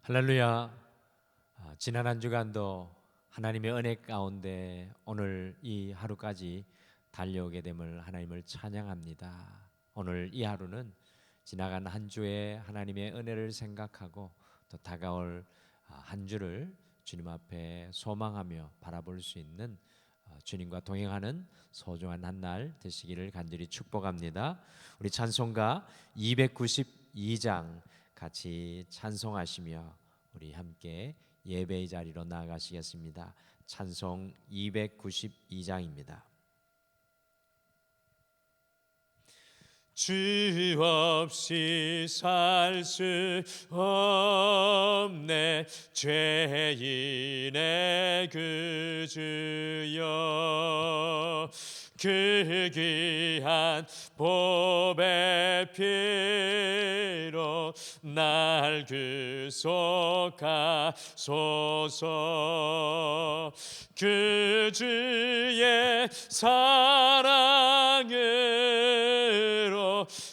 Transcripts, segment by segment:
할렐루야. 지난 한 주간도 하나님의 은혜 가운데 오늘 이 하루까지 달려오게 됨을 하나님을 찬양합니다. 오늘 이 하루는 지나간 한 주의 하나님의 은혜를 생각하고 또 다가올 한 주를 주님 앞에 소망하며 바라볼 수 있는 주님과 동행하는 소중한 한 날 되시기를 간절히 축복합니다. 우리 찬송가 292장 같이 찬송하시며 우리 함께 예배의 자리로 나아가시겠습니다. 찬송 292장입니다. 주 없이 살 수 없네 죄인의 그 주여, 그 귀한 보배 피로 날 구속하소서. 그 주의 사랑으로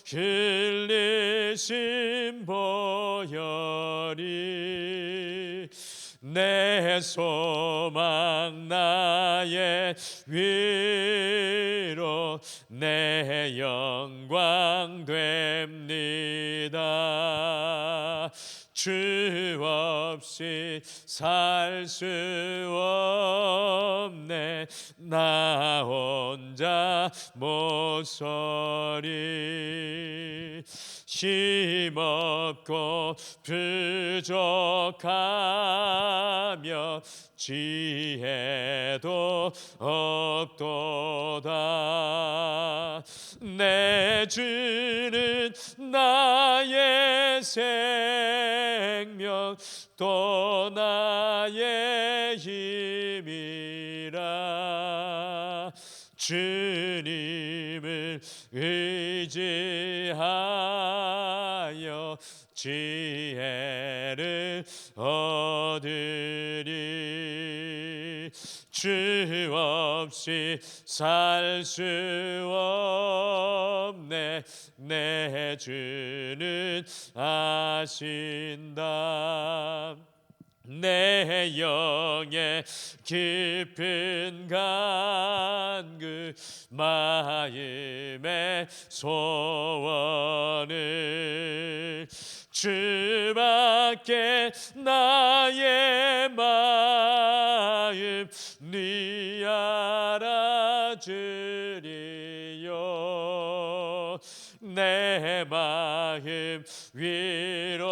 흘리신 보혈이 내 소망 나의 위로 내 영광 됩니다. 주 없이 살 수 없네 나 혼자 모서리. 힘없고 부족하며 지혜도 없도다. 내 주는 나의 생명 또 나의 힘이라. 주님을 의지하여 지혜를 얻으리. 주 없이 살 수 없네 내 주는 아신다. 내 영의 깊은 간구 마음의 소원을 주밖에 나의 마음 네 알아주리요. 내 마음 위로하사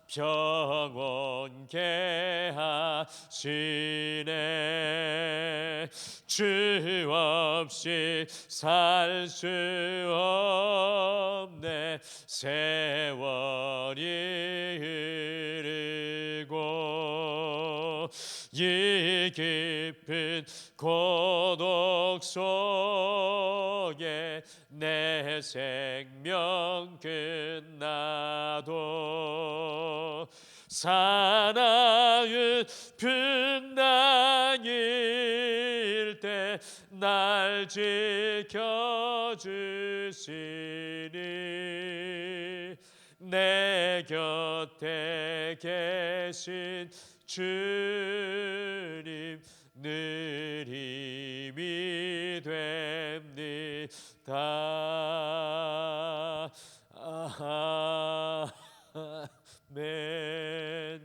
평온케 하시네. 주 없이 살 수 없네 세월이 흐르고 이 깊은 고독 속에 내 생명 끝나도 사나운 풍랑일 때 날 지켜주시니. 내 곁에 계신 주님 늘 힘이 됩니다. 아멘.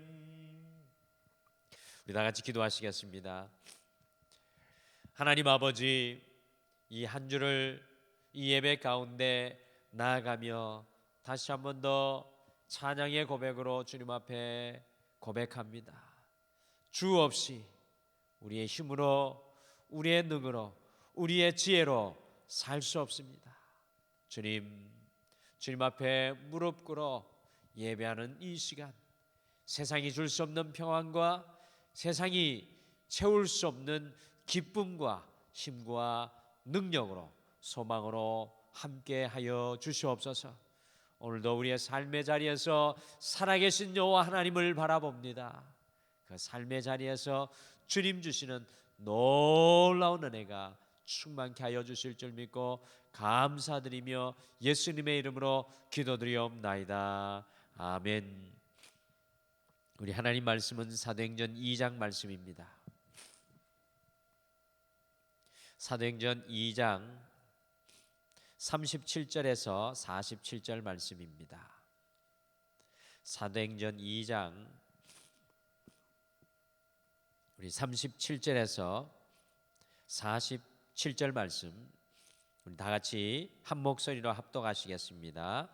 우리 다 같이 기도하시겠습니다. 하나님 아버지, 이 한 주를 이 예배 가운데 나아가며 다시 한 번 더 찬양의 고백으로 주님 앞에 고백합니다. 주 없이 우리의 힘으로, 우리의 능으로, 우리의 지혜로 살 수 없습니다. 주님 앞에 무릎 꿇어 예배하는 이 시간, 세상이 줄 수 없는 평안과 세상이 채울 수 없는 기쁨과 힘과 능력으로, 소망으로 함께하여 주시옵소서. 오늘도 우리의 삶의 자리에서 살아계신 여호와 하나님을 바라봅니다. 그 삶의 자리에서 주님 주시는 놀라운 은혜가 충만케 하여 주실 줄 믿고 감사드리며 예수님의 이름으로 기도드리옵나이다. 아멘. 우리 하나님 말씀은 사도행전 2장 말씀입니다. 사도행전 2장 37절에서 47절 말씀입니다. 사도행전 2장 우리 37절에서 47절 말씀 우리 다 같이 한 목소리로 합독하시겠습니다.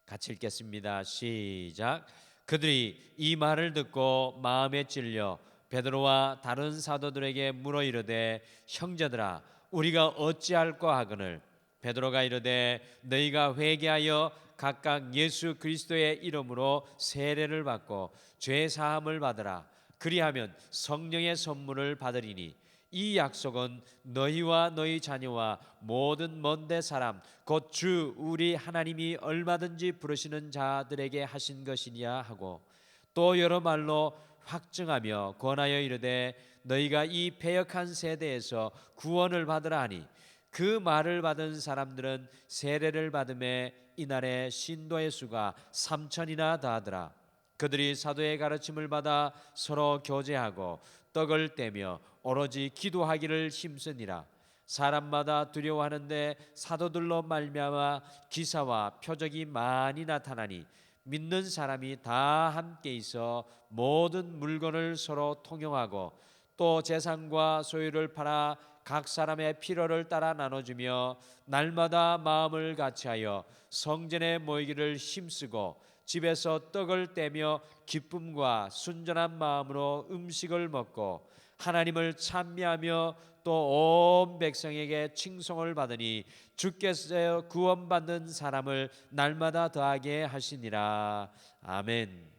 같이 읽겠습니다. 시작. 그들이 이 말을 듣고 마음에 찔려 베드로와 다른 사도들에게 물어 이르되 형제들아 우리가 어찌할까 하거늘 베드로가 이르되 너희가 회개하여 각각 예수 그리스도의 이름으로 세례를 받고 죄 사함을 받으라. 그리하면 성령의 선물을 받으리니 이 약속은 너희와 너희 자녀와 모든 먼데 사람 곧 주 우리 하나님이 얼마든지 부르시는 자들에게 하신 것이니라 하고 또 여러 말로 확증하며 권하여 이르되 너희가 이 패역한 세대에서 구원을 받으라 하니 그 말을 받은 사람들은 세례를 받음에 이날에 신도의 수가 3,000이나 더하더라. 그들이 사도의 가르침을 받아 서로 교제하고 떡을 떼며 오로지 기도하기를 힘쓰니라. 사람마다 두려워하는데 사도들로 말미암아 기사와 표적이 많이 나타나니 믿는 사람이 다 함께 있어 모든 물건을 서로 통용하고 또 재산과 소유를 팔아 각 사람의 필요를 따라 나눠주며 날마다 마음을 같이하여 성전에 모이기를 힘쓰고 집에서 떡을 떼며 기쁨과 순전한 마음으로 음식을 먹고 하나님을 찬미하며 또 온 백성에게 칭송을 받으니 주께서 구원받는 사람을 날마다 더하게 하시니라. 아멘.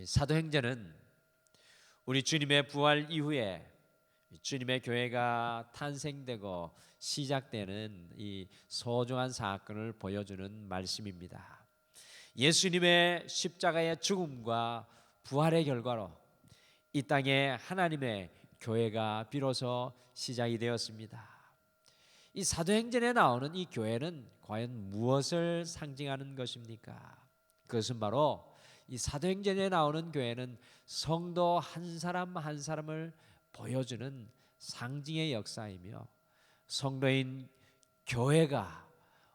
사도행전은 우리 주님의 부활 이후에 주님의 교회가 탄생되고 시작되는 이 소중한 사건을 보여주는 말씀입니다. 예수님의 십자가의 죽음과 부활의 결과로 이 땅에 하나님의 교회가 비로소 시작이 되었습니다. 이 사도행전에 나오는 이 교회는 과연 무엇을 상징하는 것입니까? 그것은 바로 이 사도행전에 나오는 교회는 성도 한 사람 한 사람을 보여주는 상징의 역사이며 성도인 교회가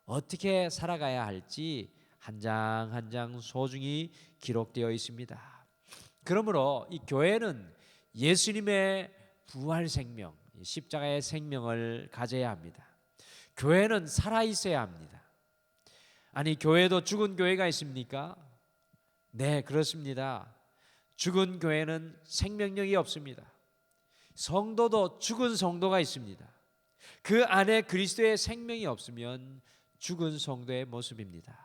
어떻게 살아가야 할지 한 장 한 장 소중히 기록되어 있습니다. 그러므로 이 교회는 예수님의 부활 생명, 십자가의 생명을 가져야 합니다. 교회는 살아 있어야 합니다. 아니 교회도 죽은 교회가 있습니까? 네, 그렇습니다. 죽은 교회는 생명력이 없습니다. 성도도 죽은 성도가 있습니다. 그 안에 그리스도의 생명이 없으면 죽은 성도의 모습입니다.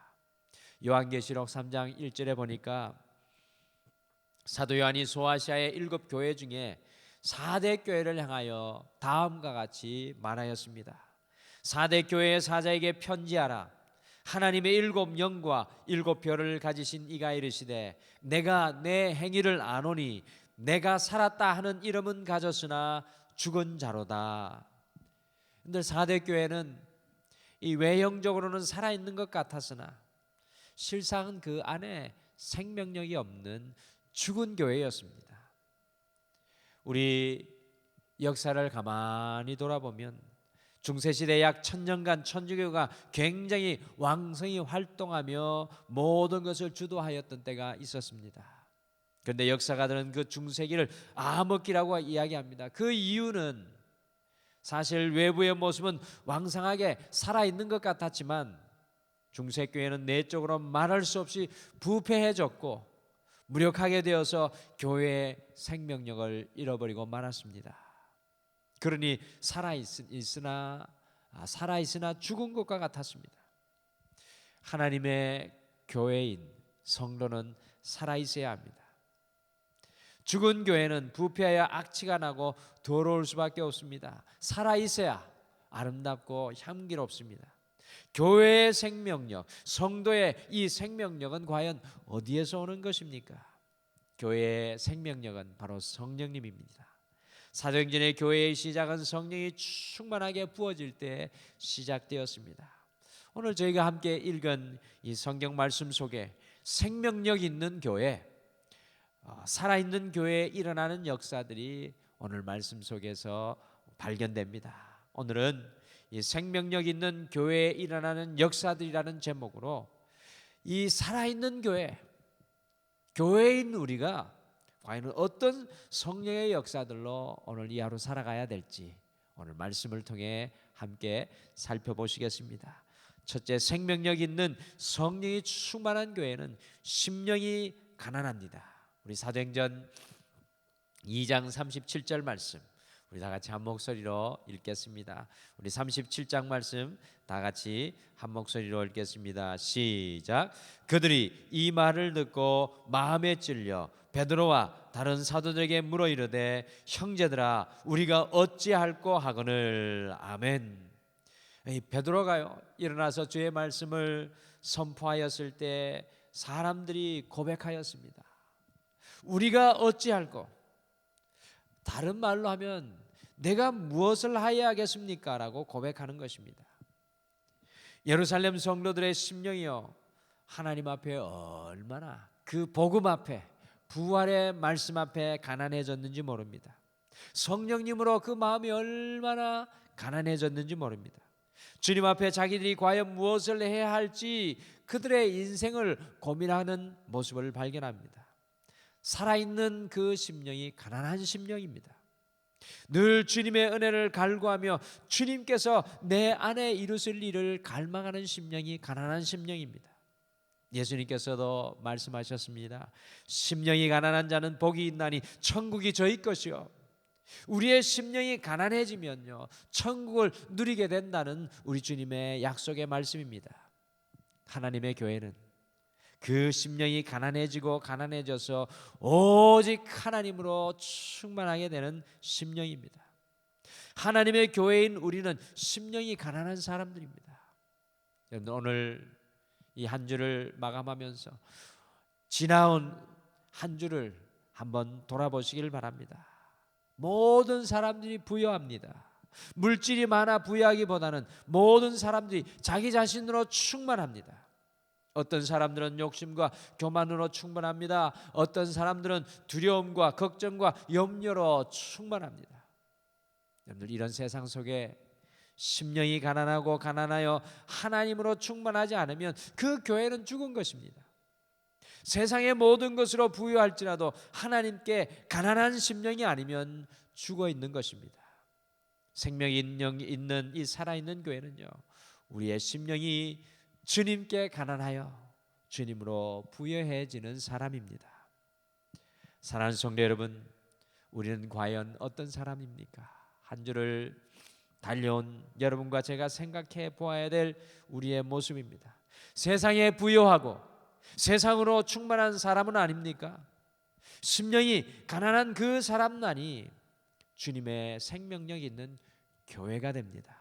요한계시록 3장 1절에 보니까 사도 요한이 소아시아의 7 교회 중에 4대 교회를 향하여 다음과 같이 말하였습니다. 4대 교회의 사자에게 편지하라. 하나님의 7 영과 7 별을 가지신 이가 이르시되 내가 내 행위를 아노니 내가 살았다 하는 이름은 가졌으나 죽은 자로다. 근데 4대 교회는 이 외형적으로는 살아있는 것 같았으나 실상은 그 안에 생명력이 없는 죽은 교회였습니다. 우리 역사를 가만히 돌아보면 중세시대 약 1000년간 천주교가 굉장히 왕성히 활동하며 모든 것을 주도하였던 때가 있었습니다. 그런데 역사가들은 그 중세기를 암흑기라고 이야기합니다. 그 이유는 사실 외부의 모습은 왕성하게 살아있는 것 같았지만 중세교회는 내적으로 말할 수 없이 부패해졌고 무력하게 되어서 교회의 생명력을 잃어버리고 말았습니다. 그러니 살아있으나 죽은 것과 같았습니다. 하나님의 교회인 성도는 살아있어야 합니다. 죽은 교회는 부패하여 악취가 나고 더러울 수밖에 없습니다. 살아있어야 아름답고 향기롭습니다. 교회의 생명력, 성도의 이 생명력은 과연 어디에서 오는 것입니까? 교회의 생명력은 바로 성령님입니다. 사도행전의 교회의 시작은 성령이 충만하게 부어질 때 시작되었습니다. 오늘 저희가 함께 읽은 이 성경 말씀 속에 생명력 있는 교회, 살아있는 교회에 일어나는 역사들이 오늘 말씀 속에서 발견됩니다. 오늘은 이 생명력 있는 교회에 일어나는 역사들이라는 제목으로 이 살아있는 교회, 교회인 우리가 과연 어떤 성령의 역사들로 오늘 이 하루 살아가야 될지 오늘 말씀을 통해 함께 살펴보시겠습니다. 첫째, 생명력 있는 성령이 충만한 교회는 심령이 가난합니다. 우리 사도행전 2장 37절 말씀 우리 다 같이 한 목소리로 읽겠습니다. 우리 37장 말씀 다 같이 한 목소리로 읽겠습니다. 시작. 그들이 이 말을 듣고 마음에 찔려 베드로와 다른 사도들에게 물어 이르되 형제들아 우리가 어찌할꼬 하거늘. 아멘. 베드로가요 일어나서 주의 말씀을 선포하였을 때 사람들이 고백하였습니다. 우리가 어찌할꼬, 다른 말로 하면 내가 무엇을 하여야겠습니까? 라고 고백하는 것입니다. 예루살렘 성도들의 심령이요 하나님 앞에 얼마나 그 복음 앞에 부활의 말씀 앞에 가난해졌는지 모릅니다. 성령님으로 그 마음이 얼마나 가난해졌는지 모릅니다. 주님 앞에 자기들이 과연 무엇을 해야 할지 그들의 인생을 고민하는 모습을 발견합니다. 살아있는 그 심령이 가난한 심령입니다. 늘 주님의 은혜를 갈구하며 주님께서 내 안에 이루실 일을 갈망하는 심령이 가난한 심령입니다. 예수님께서도 말씀하셨습니다. 심령이 가난한 자는 복이 있나니 천국이 저희 것이요. 우리의 심령이 가난해지면요 천국을 누리게 된다는 우리 주님의 약속의 말씀입니다. 하나님의 교회는 그 심령이 가난해지고 가난해져서 오직 하나님으로 충만하게 되는 심령입니다. 하나님의 교회인 우리는 심령이 가난한 사람들입니다. 여러분 오늘 이 한 주를 마감하면서 지나온 한 주를 한번 돌아보시길 바랍니다. 모든 사람들이 부유합니다. 물질이 많아 부유하기보다는 모든 사람들이 자기 자신으로 충만합니다. 어떤 사람들은 욕심과 교만으로 충만합니다. 어떤 사람들은 두려움과 걱정과 염려로 충만합니다. 여러분들 이런 세상 속에 심령이 가난하고 가난하여 하나님으로 충만하지 않으면 그 교회는 죽은 것입니다. 세상의 모든 것으로 부유할지라도 하나님께 가난한 심령이 아니면 죽어 있는 것입니다. 생명이 있는 이 살아있는 교회는요 우리의 심령이 주님께 가난하여 주님으로 부여해지는 사람입니다. 사랑하는 성도 여러분, 우리는 과연 어떤 사람입니까? 한 주를 달려온 여러분과 제가 생각해 보아야 될 우리의 모습입니다. 세상에 부여하고 세상으로 충만한 사람은 아닙니까? 심령이 가난한 그 사람만이 주님의 생명력 있는 교회가 됩니다.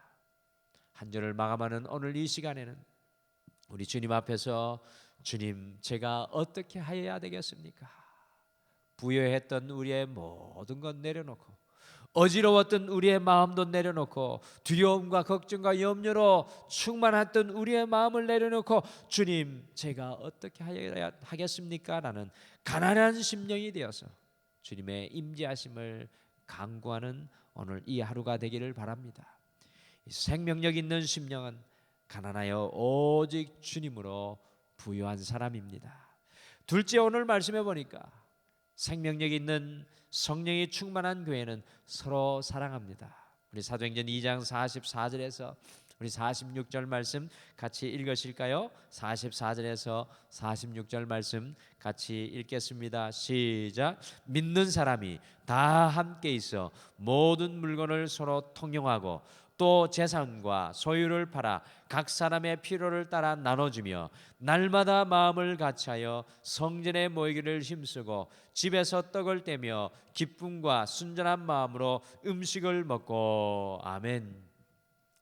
한 주를 마감하는 오늘 이 시간에는 우리 주님 앞에서 주님 제가 어떻게 하여야 되겠습니까? 부여했던 우리의 모든 것 내려놓고 어지러웠던 우리의 마음도 내려놓고 두려움과 걱정과 염려로 충만했던 우리의 마음을 내려놓고 주님 제가 어떻게 하여야 하겠습니까? 라는 가난한 심령이 되어서 주님의 임재하심을 간구하는 오늘 이 하루가 되기를 바랍니다. 생명력 있는 심령은 가난하여 오직 주님으로 부유한 사람입니다. 둘째, 오늘 말씀해 보니까 생명력 있는 성령이 충만한 교회는 서로 사랑합니다. 우리 사도행전 2장 44절에서 우리 46절 말씀 같이 읽으실까요? 44절에서 46절 말씀 같이 읽겠습니다. 시작. 믿는 사람이 다 함께 있어 모든 물건을 서로 통용하고 또 재산과 소유를 팔아 각 사람의 필요를 따라 나눠주며 날마다 마음을 같이하여 성전에 모이기를 힘쓰고 집에서 떡을 떼며 기쁨과 순전한 마음으로 음식을 먹고. 아멘.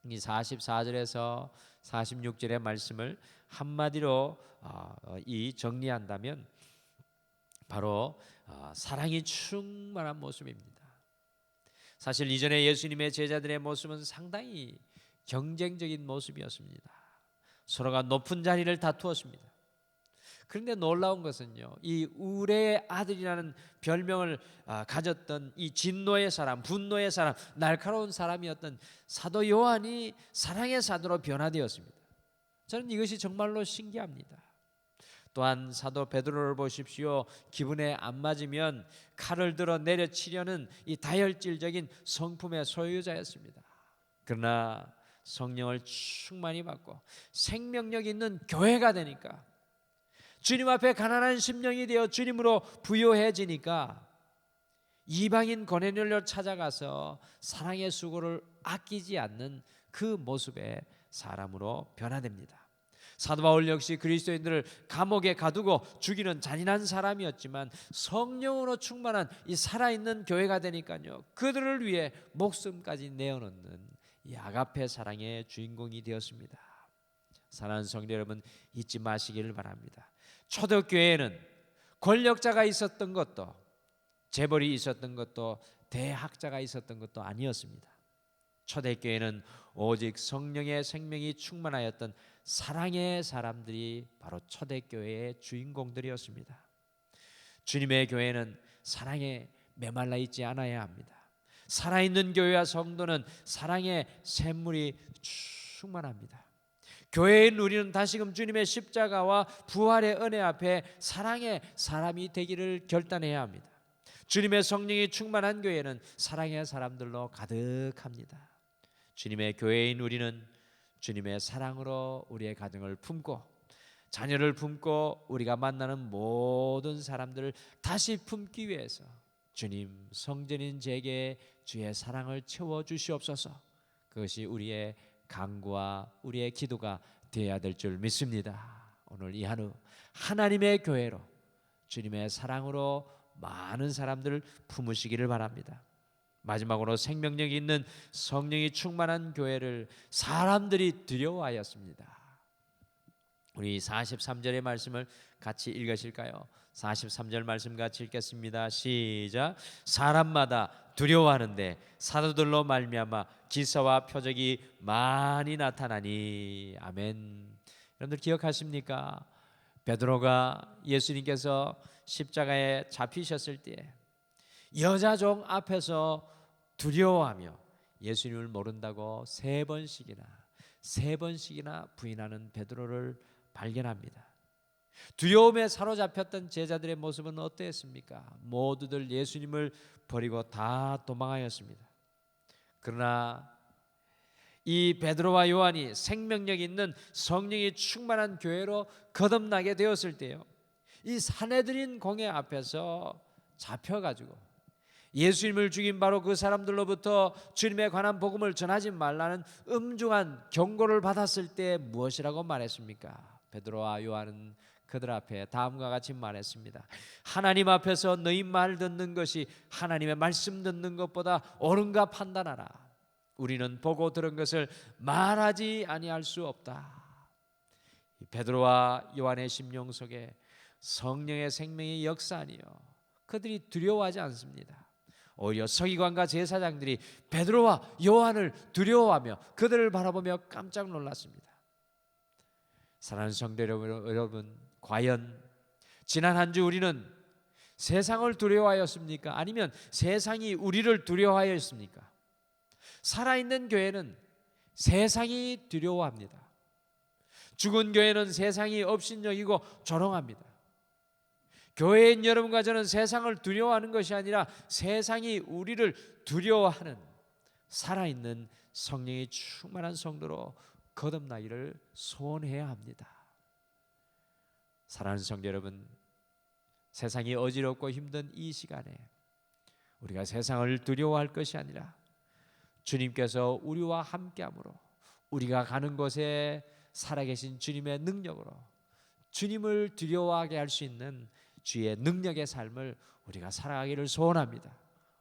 이 44절에서 46절의 말씀을 한마디로 정리한다면 바로 사랑이 충만한 모습입니다. 사실 이전에 예수님의 제자들의 모습은 상당히 경쟁적인 모습이었습니다. 서로가 높은 자리를 다투었습니다. 그런데 놀라운 것은요, 이 우레의 아들이라는 별명을 가졌던 이 진노의 사람, 분노의 사람, 날카로운 사람이었던 사도 요한이 사랑의 사도로 변화되었습니다. 저는 이것이 정말로 신기합니다. 또한 사도 베드로를 보십시오. 기분에 안 맞으면 칼을 들어 내려치려는 이 다혈질적인 성품의 소유자였습니다. 그러나 성령을 충만히 받고 생명력 있는 교회가 되니까, 주님 앞에 가난한 심령이 되어 주님으로 부요해지니까 이방인 고넬료를 찾아가서 사랑의 수고를 아끼지 않는 그 모습의 사람으로 변화됩니다. 사도 바울 역시 그리스도인들을 감옥에 가두고 죽이는 잔인한 사람이었지만 성령으로 충만한 이 살아있는 교회가 되니까요, 그들을 위해 목숨까지 내어놓는 이 아가페 사랑의 주인공이 되었습니다. 사랑하는 성도 여러분, 잊지 마시기를 바랍니다. 초대교회에는 권력자가 있었던 것도, 재벌이 있었던 것도, 대학자가 있었던 것도 아니었습니다. 초대교회는 오직 성령의 생명이 충만하였던 사랑의 사람들이 바로 초대교회의 주인공들이었습니다. 주님의 교회는 사랑에 메말라 있지 않아야 합니다. 살아있는 교회와 성도는 사랑의 샘물이 충만합니다. 교회인 우리는 다시금 주님의 십자가와 부활의 은혜 앞에 사랑의 사람이 되기를 결단해야 합니다. 주님의 성령이 충만한 교회는 사랑의 사람들로 가득합니다. 주님의 교회인 우리는 주님의 사랑으로 우리의 가정을 품고, 자녀를 품고, 우리가 만나는 모든 사람들을 다시 품기 위해서 주님, 성전인 제게 주의 사랑을 채워주시옵소서. 그것이 우리의 간구와 우리의 기도가 되어야 될 줄 믿습니다. 오늘 이 한우 하나님의 교회로 주님의 사랑으로 많은 사람들을 품으시기를 바랍니다. 마지막으로 생명력이 있는 성령이 충만한 교회를 사람들이 두려워하였습니다. 우리 43절의 말씀을 같이 읽으실까요? 43절 말씀 같이 읽겠습니다. 시작. 사람마다 두려워하는데 사도들로 말미암아 기사와 표적이 많이 나타나니. 아멘. 여러분들 기억하십니까? 베드로가 예수님께서 십자가에 잡히셨을 때 여자종 앞에서 두려워하며 예수님을 모른다고 세 번씩이나 부인하는 베드로를 발견합니다. 두려움에 사로잡혔던 제자들의 모습은 어땠습니까? 모두들 예수님을 버리고 다 도망하였습니다. 그러나 이 베드로와 요한이 생명력 있는 성령이 충만한 교회로 거듭나게 되었을 때요, 이 사내들인 공회 앞에서 잡혀가지고 예수님을 죽인 바로 그 사람들로부터 주님에 관한 복음을 전하지 말라는 엄중한 경고를 받았을 때 무엇이라고 말했습니까? 베드로와 요한은 그들 앞에 다음과 같이 말했습니다. 하나님 앞에서 너희 말 듣는 것이 하나님의 말씀 듣는 것보다 옳은가 판단하라. 우리는 보고 들은 것을 말하지 아니할 수 없다. 베드로와 요한의 심령 속에 성령의 생명의 역사니요, 그들이 두려워하지 않습니다. 오히려 서기관과 제사장들이 베드로와 요한을 두려워하며 그들을 바라보며 깜짝 놀랐습니다. 사랑하는 성도 여러분, 과연 지난 한 주 우리는 세상을 두려워하였습니까? 아니면 세상이 우리를 두려워하였습니까? 살아있는 교회는 세상이 두려워합니다. 죽은 교회는 세상이 업신여기고 조롱합니다. 교회인 여러분과 저는 세상을 두려워하는 것이 아니라 세상이 우리를 두려워하는 살아있는 성령이 충만한 성도로 거듭나기를 소원해야 합니다. 사랑하는 성도 여러분, 세상이 어지럽고 힘든 이 시간에 우리가 세상을 두려워할 것이 아니라 주님께서 우리와 함께함으로 우리가 가는 곳에 살아계신 주님의 능력으로 주님을 두려워하게 할 수 있는 주의 능력의 삶을 우리가 살아가기를 소원합니다.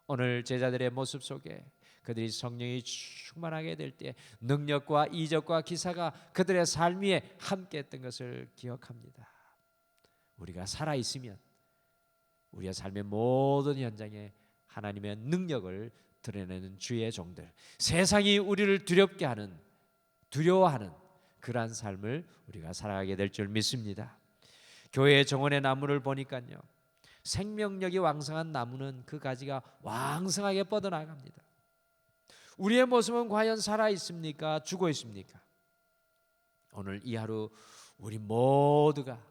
오늘 제자들의 모습 속에 그들이 성령이 충만하게 될 때 능력과 이적과 기사가 그들의 삶 위에 함께했던 것을 기억합니다. 우리가 살아있으면 우리의 삶의 모든 현장에 하나님의 능력을 드러내는 주의 종들, 세상이 우리를 두렵게 하는, 두려워하는 그러한 삶을 우리가 살아가게 될 줄 믿습니다. 교회의 정원의 나무를 보니까요, 생명력이 왕성한 나무는 그 가지가 왕성하게 뻗어나갑니다. 우리의 모습은 과연 살아 있습니까? 죽어 있습니까? 오늘 이 하루 우리 모두가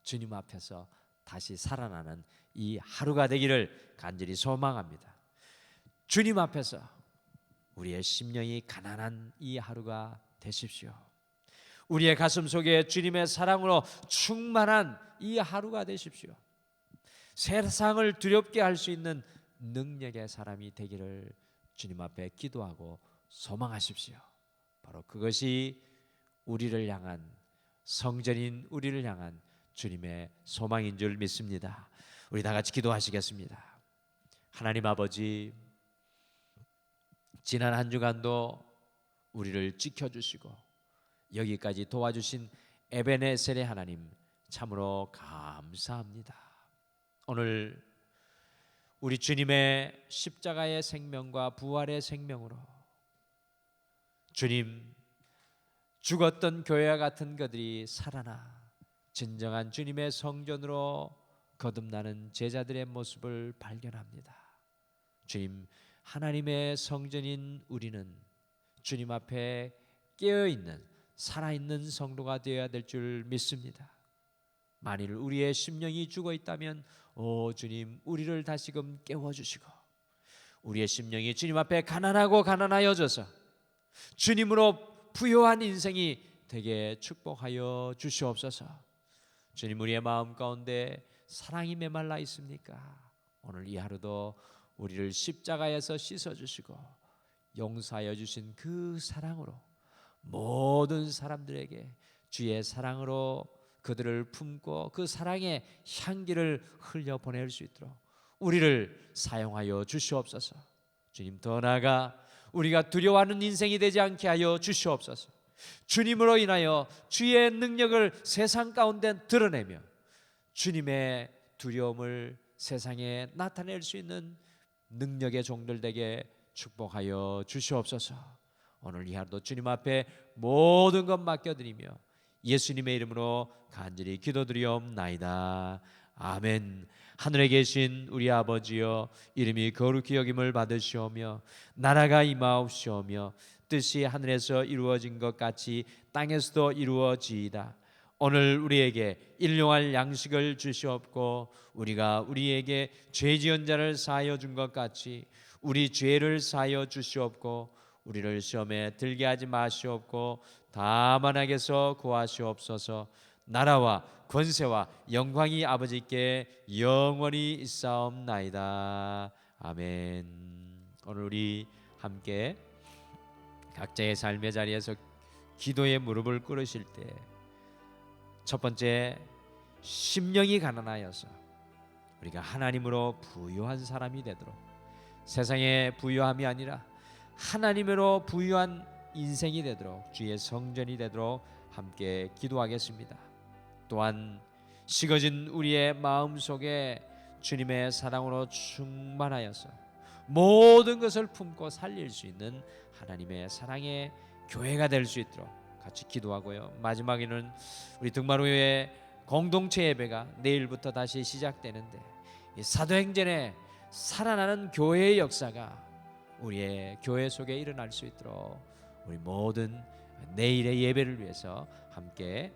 주님 앞에서 다시 살아나는 이 하루가 되기를 간절히 소망합니다. 주님 앞에서 우리의 심령이 가난한 이 하루가 되십시오. 우리의 가슴 속에 주님의 사랑으로 충만한 이 하루가 되십시오. 세상을 두렵게 할 수 있는 능력의 사람이 되기를 주님 앞에 기도하고 소망하십시오. 바로 그것이 우리를 향한, 성전인 우리를 향한 주님의 소망인 줄 믿습니다. 우리 다 같이 기도하시겠습니다. 하나님 아버지, 지난 한 주간도 우리를 지켜주시고 여기까지 도와주신 에베네셀의 하나님, 참으로 감사합니다. 오늘 우리 주님의 십자가의 생명과 부활의 생명으로 주님, 죽었던 교회와 같은 그들이 살아나 진정한 주님의 성전으로 거듭나는 제자들의 모습을 발견합니다. 주님, 하나님의 성전인 우리는 주님 앞에 깨어있는 살아있는 성도가 되어야 될 줄 믿습니다. 만일 우리의 심령이 죽어 있다면 오 주님, 우리를 다시금 깨워주시고 우리의 심령이 주님 앞에 가난하고 가난하여져서 주님으로 부요한 인생이 되게 축복하여 주시옵소서. 주님, 우리의 마음 가운데 사랑이 메말라 있습니까? 오늘 이 하루도 우리를 십자가에서 씻어주시고 용서하여 주신 그 사랑으로 모든 사람들에게 주의 사랑으로 그들을 품고 그 사랑의 향기를 흘려보낼 수 있도록 우리를 사용하여 주시옵소서. 주님, 더 나아가 우리가 두려워하는 인생이 되지 않게 하여 주시옵소서. 주님으로 인하여 주의 능력을 세상 가운데 드러내며 주님의 두려움을 세상에 나타낼 수 있는 능력의 종들 되게 축복하여 주시옵소서. 오늘 이 하루도 주님 앞에 모든 것 맡겨드리며 예수님의 이름으로 간절히 기도드리옵나이다. 아멘. 하늘에 계신 우리 아버지여, 이름이 거룩히 여김을 받으시오며 나라가 임하옵시오며 뜻이 하늘에서 이루어진 것 같이 땅에서도 이루어지이다. 오늘 우리에게 일용할 양식을 주시옵고 우리가 우리에게 죄 지은 자를 사하여 준 것 같이 우리 죄를 사하여 주시옵고 우리를 시험에 들게 하지 마시옵고 다만 악에서 구하시옵소서. 나라와 권세와 영광이 아버지께 영원히 있사옵나이다. 아멘. 오늘 우리 함께 각자의 삶의 자리에서 기도의 무릎을 꿇으실 때 첫 번째, 심령이 가난하여서 우리가 하나님으로 부유한 사람이 되도록, 세상의 부유함이 아니라 하나님으로 부유한 인생이 되도록, 주의 성전이 되도록 함께 기도하겠습니다. 또한 식어진 우리의 마음속에 주님의 사랑으로 충만하여서 모든 것을 품고 살릴 수 있는 하나님의 사랑의 교회가 될 수 있도록 같이 기도하고요. 마지막에는 우리 등마루의 공동체 예배가 내일부터 다시 시작되는데 이 사도행전에 살아나는 교회의 역사가 우리의 교회 속에 일어날 수 있도록 우리 모든 내일의 예배를 위해서 함께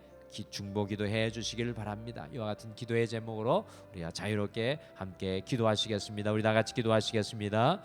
중보기도 해 주시기를 바랍니다. 이와 같은 기도의 제목으로 우리가 자유롭게 함께 기도하시겠습니다. 우리 다 같이 기도하시겠습니다.